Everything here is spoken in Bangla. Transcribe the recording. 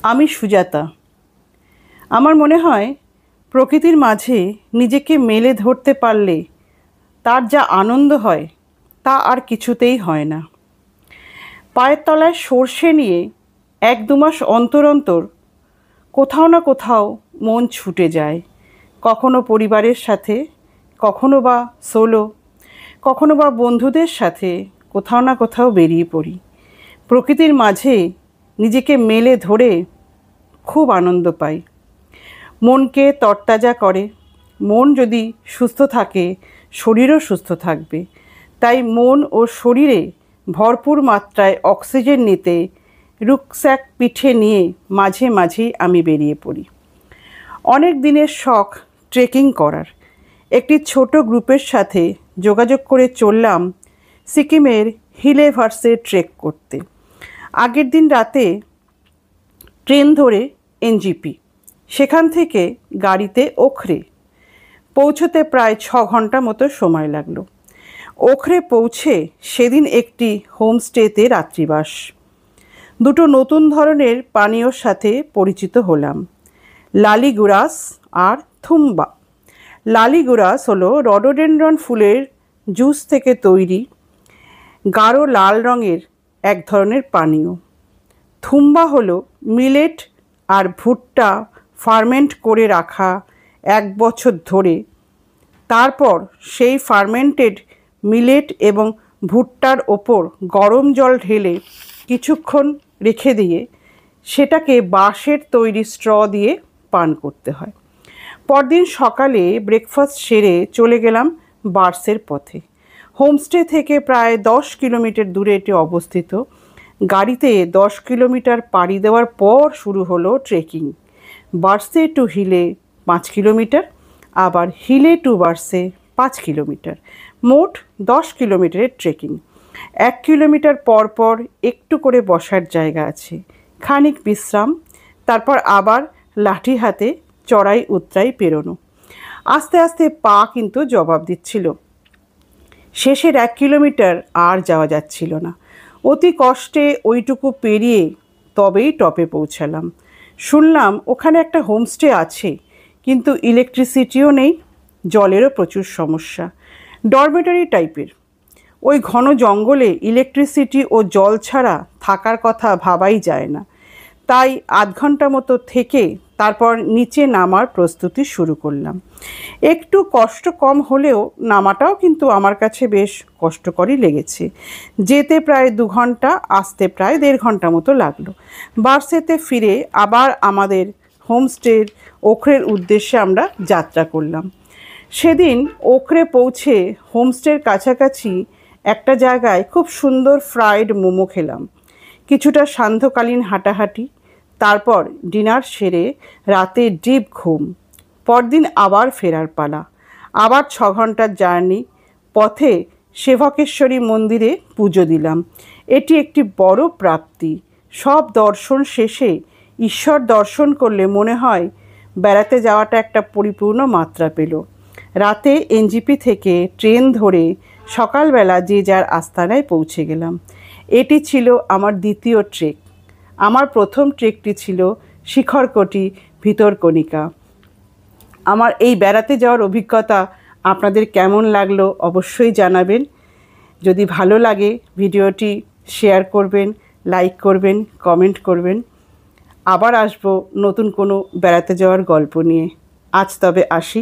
আমি সুজাতা। আমার মনে হয় প্রকৃতির মাঝে নিজেকে মেলে ধরতে পারলে তার যা আনন্দ হয় তা আর কিছুতেই হয় না। পায়ের তলায় সর্ষে নিয়ে 1-2 মাস অন্তর অন্তর কোথাও না কোথাও মন ছুটে যায়। কখনো পরিবারের সাথে, কখনো বা সোলো, কখনো বা বন্ধুদের সাথে কোথাও না কোথাও বেরিয়ে পড়ি। প্রকৃতির মাঝে নিজেকে মেলে ধরে খুব আনন্দ পাই। মনকে তরতাজা করে। মন যদি সুস্থ থাকে, শরীরও সুস্থ থাকবে। তাই মন ও শরীরে ভরপুর মাত্রায় অক্সিজেন নিতে রুকস্যাক পিঠে নিয়ে মাঝে মাঝেই আমি বেরিয়ে পড়ি। অনেক দিনের শখ ট্রেকিং করার। একটি ছোট গ্রুপের সাথে যোগাযোগ করে চললাম সিকিমের হিল এভারেস্টে ট্রেক করতে। আগের দিন রাতে ট্রেন ধরে এনজিপি, সেখান থেকে গাড়িতে ওখরে পৌঁছতে প্রায় 6 ঘন্টা মতো সময় লাগলো। ওখরে পৌঁছে সেদিন একটি হোমস্টেতে রাত্রিবাস। দুটো নতুন ধরনের পানীয়র সাথে পরিচিত হলাম, লালিগুরাস আর থুম্বা। লালিগুরাস হলো রডোডেনড্রন ফুলের জুস থেকে তৈরি গাঢ় লাল রঙের এক ধরনের পানীয়। থুম্বা হলো মিলেট আর ভুট্টা ফার্মেন্ট করে রাখা 1 বছর ধরে, তারপর সেই ফার্মেন্টেড মিলেট এবং ভুট্টার ওপর গরম জল ঢেলে কিছুক্ষণ রেখে দিয়ে সেটাকে বাঁশের তৈরি স্ট্র দিয়ে পান করতে হয়। পরদিন সকালে ব্রেকফাস্ট সেরে চলে গেলাম বার্সের পথে। হোমস্টে থেকে প্রায় 10 কিলোমিটার দূরে এটি অবস্থিত। গাড়িতে 10 কিলোমিটার পাড়ি দেওয়ার পর শুরু হলো ট্রেকিং। বার্সে টু হিলে 5 কিলোমিটার, আবার হিলে টু বার্সে 5 কিলোমিটার, মোট 10 কিলোমিটারের ট্রেকিং। 1 কিলোমিটার পর পর একটু করে বসার জায়গা আছে, খানিক বিশ্রাম, তারপর আবার লাঠি হাতে চড়াই উতরাই পেরোনো। আস্তে আস্তে পা কিন্তু জবাব দিচ্ছিল। শেষের 1 কিলোমিটার আর যাওয়া যাচ্ছিল না। অতি কষ্টে ওইটুকু পেরিয়ে তবেই টপে পৌঁছালাম। শুনলাম ওখানে একটা হোমস্টে আছে, কিন্তু ইলেকট্রিসিটিও নেই, জলেরও প্রচুর সমস্যা, ডরমেটরি টাইপের। ওই ঘন জঙ্গলে ইলেকট্রিসিটি ও জল ছাড়া থাকার কথা ভাবাই যায় না। তাই আধ ঘন্টা মতো থেকে তারপর নিচে নামার প্রস্তুতি শুরু করলাম। একটু কষ্ট কম হলেও নামাটাও কিন্তু আমার কাছে বেশ কষ্টকরই লেগেছে। যেতে প্রায় 2 ঘন্টা, আসতে প্রায় 1.5 ঘন্টা মতো লাগলো। বার্সেতে ফিরে আবার আমাদের হোমস্টের ওখরের উদ্দেশ্যে আমরা যাত্রা করলাম। সেদিন ওখরে পৌঁছে হোমস্টের কাছাকাছি একটা জায়গায় খুব সুন্দর ফ্রাইড মোমো খেলাম। কিছুটা সান্ধ্যকালীন হাঁটাহাঁটি, তারপর ডিনার সেরে রাতে ডিপ ঘুম। পরদিন আবার ফেরার পালা, আবার 6 ঘন্টার জার্নি। পথে সেবকেশ্বরী মন্দিরে পুজো দিলাম। এটি একটি বড় প্রাপ্তি। সব দর্শন শেষে ঈশ্বর দর্শন করলে মনে হয় বেড়াতে যাওয়াটা একটা পরিপূর্ণ মাত্রা পেল। রাতে এনজিপি থেকে ট্রেন ধরে সকালবেলা যে যার আস্তানায় পৌঁছে গেলাম। এটি ছিল আমার দ্বিতীয় ট্রেক। আমার প্রথম ট্রেকটি ছিল শিখরকোটি ভিতরকণিকা। আমার এই বেড়াতে যাওয়ার অভিজ্ঞতা আপনাদের কেমন লাগলো অবশ্যই জানাবেন। যদি ভালো লাগে ভিডিওটি শেয়ার করবেন, লাইক করবেন, কমেন্ট করবেন। আবার আসবো নতুন কোনো বেড়াতে যাওয়ার গল্প নিয়ে। আজ তবে আসি।